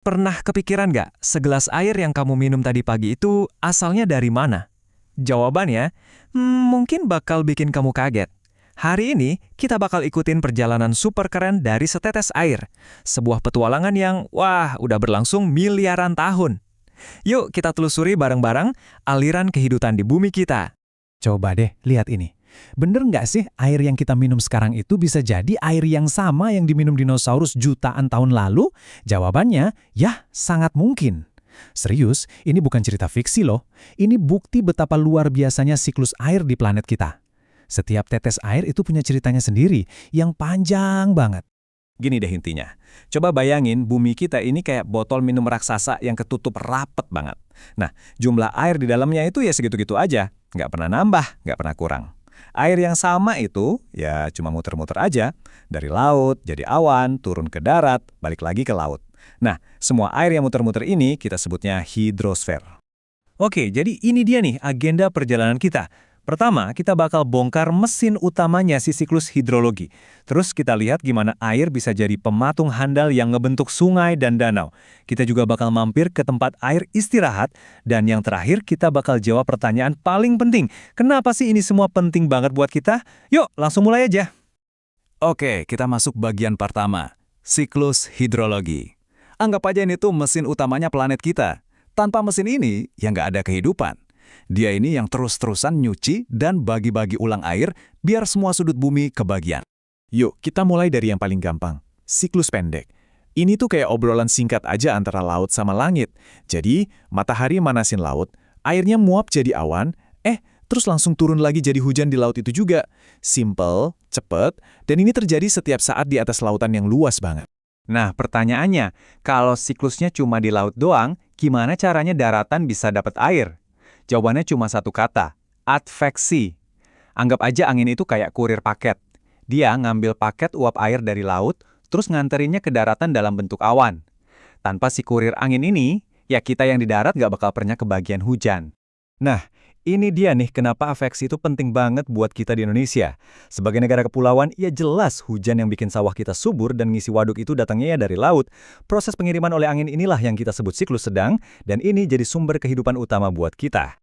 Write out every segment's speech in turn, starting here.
Pernah kepikiran nggak, segelas air yang kamu minum tadi pagi itu asalnya dari mana? Jawabannya, mungkin bakal bikin kamu kaget. Hari ini, kita bakal ikutin perjalanan super keren dari setetes air. Sebuah petualangan yang, wah, udah berlangsung miliaran tahun. Yuk kita telusuri bareng-bareng aliran kehidupan di bumi kita. Coba deh, lihat ini. Bener nggak sih air yang kita minum sekarang itu bisa jadi air yang sama yang diminum dinosaurus jutaan tahun lalu? Jawabannya, ya sangat mungkin. Serius, ini bukan cerita fiksi loh. Ini bukti betapa luar biasanya siklus air di planet kita. Setiap tetes air itu punya ceritanya sendiri, yang panjang banget. Gini deh intinya, coba bayangin bumi kita ini kayak botol minum raksasa yang ketutup rapet banget. Nah, jumlah air di dalamnya itu ya segitu-gitu aja, nggak pernah nambah, nggak pernah kurang. Air yang sama itu ya cuma muter-muter aja, dari laut jadi awan, turun ke darat, balik lagi ke laut. Nah, semua air yang muter-muter ini kita sebutnya hidrosfer. Oke, jadi ini dia nih agenda perjalanan kita. Pertama, kita bakal bongkar mesin utamanya si siklus hidrologi. Terus kita lihat gimana air bisa jadi pematung handal yang ngebentuk sungai dan danau. Kita juga bakal mampir ke tempat air istirahat. Dan yang terakhir, kita bakal jawab pertanyaan paling penting. Kenapa sih ini semua penting banget buat kita? Yuk, langsung mulai aja. Oke, kita masuk bagian pertama, siklus hidrologi. Anggap aja ini tuh mesin utamanya planet kita. Tanpa mesin ini, ya nggak ada kehidupan. Dia ini yang terus-terusan nyuci dan bagi-bagi ulang air biar semua sudut bumi kebagian. Yuk, kita mulai dari yang paling gampang, siklus pendek. Ini tuh kayak obrolan singkat aja antara laut sama langit. Jadi, matahari manasin laut, airnya muap jadi awan, terus langsung turun lagi jadi hujan di laut itu juga. Simple, cepet, dan ini terjadi setiap saat di atas lautan yang luas banget. Nah, pertanyaannya, kalau siklusnya cuma di laut doang, gimana caranya daratan bisa dapat air? Jawabannya cuma satu kata, adveksi. Anggap aja angin itu kayak kurir paket. Dia ngambil paket uap air dari laut, terus nganterinnya ke daratan dalam bentuk awan. Tanpa si kurir angin ini, ya kita yang di darat nggak bakal pernah kebagian hujan. Nah, ini dia nih kenapa adveksi itu penting banget buat kita di Indonesia. Sebagai negara kepulauan, ya jelas hujan yang bikin sawah kita subur dan ngisi waduk itu datangnya ya dari laut. Proses pengiriman oleh angin inilah yang kita sebut siklus sedang, dan ini jadi sumber kehidupan utama buat kita.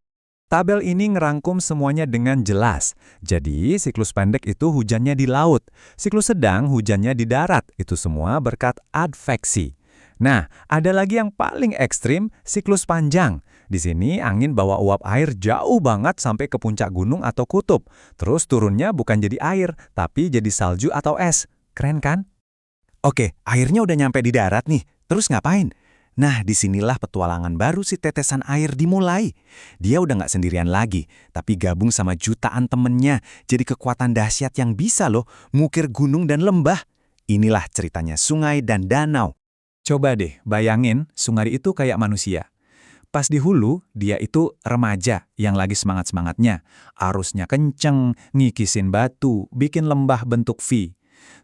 Tabel ini ngerangkum semuanya dengan jelas. Jadi, siklus pendek itu hujannya di laut. Siklus sedang hujannya di darat. Itu semua berkat adveksi. Nah, ada lagi yang paling ekstrim, siklus panjang. Di sini angin bawa uap air jauh banget sampai ke puncak gunung atau kutub. Terus turunnya bukan jadi air, tapi jadi salju atau es. Keren kan? Oke, airnya udah nyampe di darat nih. Terus ngapain? Nah, disinilah petualangan baru si tetesan air dimulai. Dia udah nggak sendirian lagi, tapi gabung sama jutaan temennya. Jadi kekuatan dahsyat yang bisa loh ngukir gunung dan lembah. Inilah ceritanya sungai dan danau. Coba deh bayangin sungai itu kayak manusia. Pas di hulu, dia itu remaja yang lagi semangat-semangatnya. Arusnya kenceng, ngikisin batu, bikin lembah bentuk V.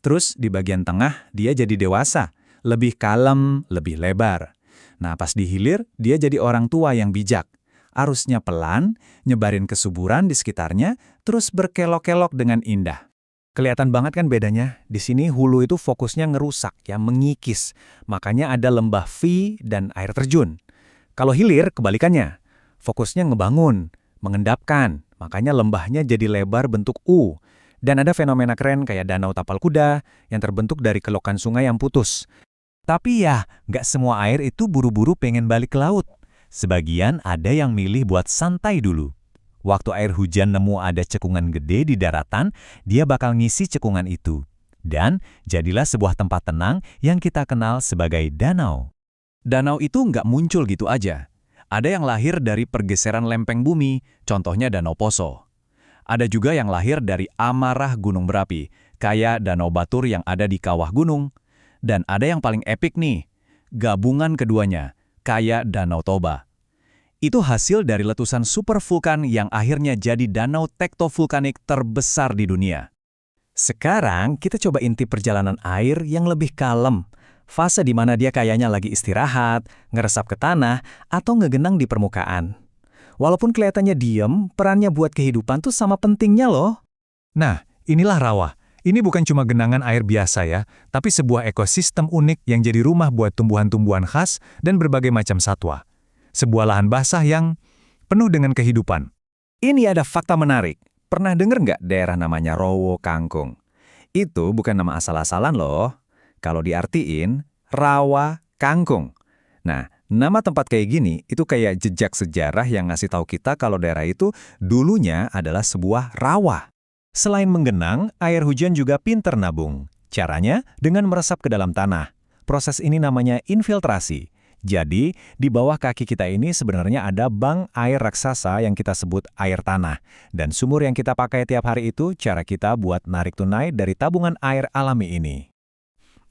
Terus di bagian tengah, dia jadi dewasa. Lebih kalem, lebih lebar. Nah, pas di hilir, dia jadi orang tua yang bijak. Arusnya pelan, nyebarin kesuburan di sekitarnya, terus berkelok-kelok dengan indah. Kelihatan banget kan bedanya? Di sini hulu itu fokusnya ngerusak, ya mengikis. Makanya ada lembah V dan air terjun. Kalau hilir, kebalikannya. Fokusnya ngebangun, mengendapkan. Makanya lembahnya jadi lebar bentuk U. Dan ada fenomena keren kayak danau tapal kuda yang terbentuk dari kelokan sungai yang putus. Tapi ya, nggak semua air itu buru-buru pengen balik ke laut. Sebagian ada yang milih buat santai dulu. Waktu air hujan nemu ada cekungan gede di daratan, dia bakal ngisi cekungan itu. Dan jadilah sebuah tempat tenang yang kita kenal sebagai danau. Danau itu nggak muncul gitu aja. Ada yang lahir dari pergeseran lempeng bumi, contohnya Danau Poso. Ada juga yang lahir dari amarah gunung berapi, kayak Danau Batur yang ada di kawah gunung. Dan ada yang paling epik nih, gabungan keduanya, kayak Danau Toba. Itu hasil dari letusan supervulkan yang akhirnya jadi danau tektovulkanik terbesar di dunia. Sekarang kita coba intip perjalanan air yang lebih kalem. Fase di mana dia kayaknya lagi istirahat, ngeresap ke tanah, atau ngegenang di permukaan. Walaupun kelihatannya diem, perannya buat kehidupan tuh sama pentingnya loh. Nah, inilah rawa. Ini bukan cuma genangan air biasa ya, tapi sebuah ekosistem unik yang jadi rumah buat tumbuhan-tumbuhan khas dan berbagai macam satwa. Sebuah lahan basah yang penuh dengan kehidupan. Ini ada fakta menarik. Pernah denger nggak daerah namanya Rowo Kangkung? Itu bukan nama asal-asalan loh. Kalau diartiin, rawa kangkung. Nah, nama tempat kayak gini itu kayak jejak sejarah yang ngasih tahu kita kalau daerah itu dulunya adalah sebuah rawa. Selain menggenang, air hujan juga pinter nabung. Caranya dengan meresap ke dalam tanah. Proses ini namanya infiltrasi. Jadi, di bawah kaki kita ini sebenarnya ada bank air raksasa yang kita sebut air tanah. Dan sumur yang kita pakai tiap hari itu cara kita buat narik tunai dari tabungan air alami ini.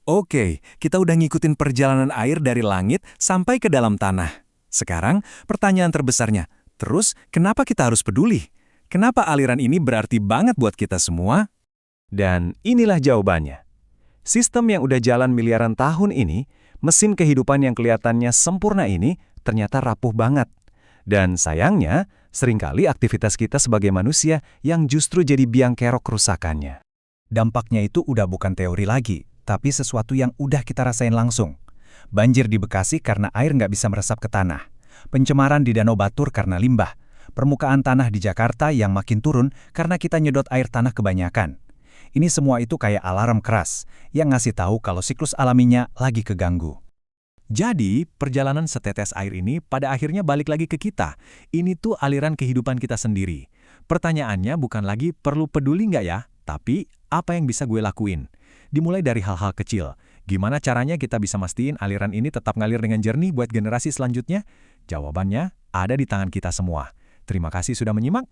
Oke, kita udah ngikutin perjalanan air dari langit sampai ke dalam tanah. Sekarang, pertanyaan terbesarnya, terus kenapa kita harus peduli? Kenapa aliran ini berarti banget buat kita semua? Dan inilah jawabannya. Sistem yang udah jalan miliaran tahun ini, mesin kehidupan yang kelihatannya sempurna ini, ternyata rapuh banget. Dan sayangnya, seringkali aktivitas kita sebagai manusia yang justru jadi biang kerok kerusakannya. Dampaknya itu udah bukan teori lagi, tapi sesuatu yang udah kita rasain langsung. Banjir di Bekasi karena air nggak bisa meresap ke tanah. Pencemaran di Danau Batur karena limbah. Permukaan tanah di Jakarta yang makin turun karena kita nyedot air tanah kebanyakan. Ini semua itu kayak alarm keras yang ngasih tahu kalau siklus alaminya lagi keganggu. Jadi, perjalanan setetes air ini pada akhirnya balik lagi ke kita. Ini tuh aliran kehidupan kita sendiri. Pertanyaannya bukan lagi perlu peduli nggak ya, tapi apa yang bisa gue lakuin? Dimulai dari hal-hal kecil. Gimana caranya kita bisa mastiin aliran ini tetap ngalir dengan jernih buat generasi selanjutnya? Jawabannya ada di tangan kita semua. Terima kasih sudah menyimak.